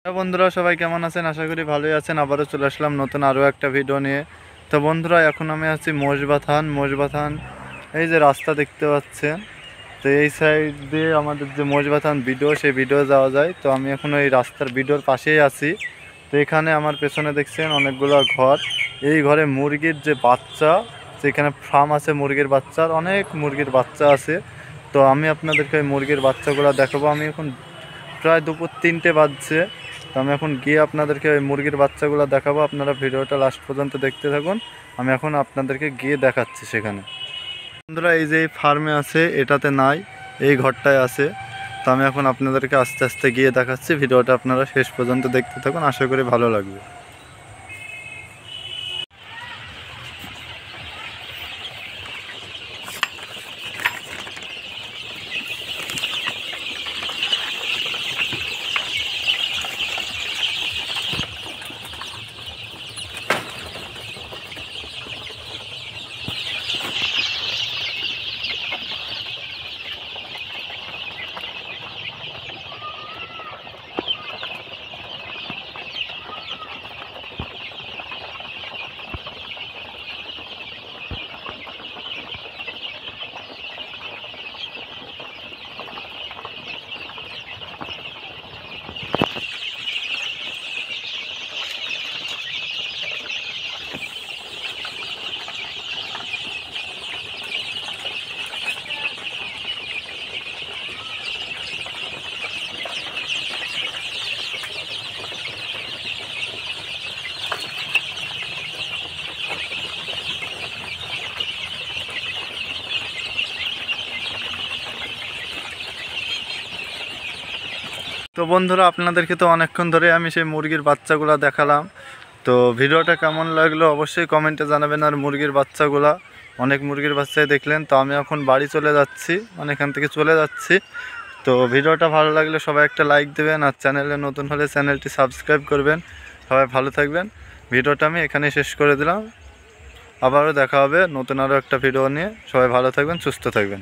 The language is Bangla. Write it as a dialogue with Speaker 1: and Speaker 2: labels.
Speaker 1: বন্ধুরা সবাই কেমন আছেন? আশা করি ভালোই আছেন। আবারও চলে আসলাম নতুন আরও একটা ভিডিও নিয়ে। তো বন্ধুরা এখন আমি আছি মসবাথান। এই যে রাস্তা দেখতে পাচ্ছেন, তো এই সাইড দিয়ে আমাদের যে মসবাথান ভিডিও, সেই ভিডিও যাওয়া যায়। তো আমি এখন এই রাস্তার ভিডিওর পাশেই আছি। তো এখানে আমার পেছনে দেখছেন অনেকগুলো ঘর। এই ঘরে মুরগির যে বাচ্চা, সেখানে ফার্ম আছে মুরগির বাচ্চার, অনেক মুরগির বাচ্চা আছে। তো আমি আপনাদেরকে ওই মুরগির বাচ্চাগুলো দেখাবো। আমি এখন প্রায় দুপুর 3টে বাজছে। তো আমি এখন গিয়ে আপনাদেরকে ওই মুরগির বাচ্চাগুলো দেখাবো। আপনারা ভিডিওটা লাস্ট পর্যন্ত দেখতে থাকুন। আমি এখন আপনাদেরকে গিয়ে দেখাচ্ছি সেখানে। বন্ধুরা এই যে এই ফার্মে আছে, এটাতে নাই, এই ঘরটায় আছে। তো আমি এখন আপনাদেরকে আস্তে আস্তে গিয়ে দেখাচ্ছি। ভিডিওটা আপনারা শেষ পর্যন্ত দেখতে থাকুন, আশা করি ভালো লাগবে। তো বন্ধুরা আপনাদেরকে তো অনেকক্ষণ ধরে আমি সেই মুরগির বাচ্চাগুলো দেখালাম। তো ভিডিওটা কেমন লাগলো অবশ্যই কমেন্টে জানাবেন। আর মুরগির বাচ্চাগুলা, অনেক মুরগির বাচ্চাই দেখলেন। তো আমি এখন বাড়ি চলে যাচ্ছি, মানে এখান থেকে চলে যাচ্ছি। তো ভিডিওটা ভালো লাগলে সবাই একটা লাইক দেবেন, আর চ্যানেলে নতুন হলে চ্যানেলটি সাবস্ক্রাইব করবেন। সবাই ভালো থাকবেন। ভিডিওটা আমি এখানে শেষ করে দিলাম। আবারও দেখা হবে নতুন আরও একটা ভিডিও নিয়ে। সবাই ভালো থাকবেন, সুস্থ থাকবেন।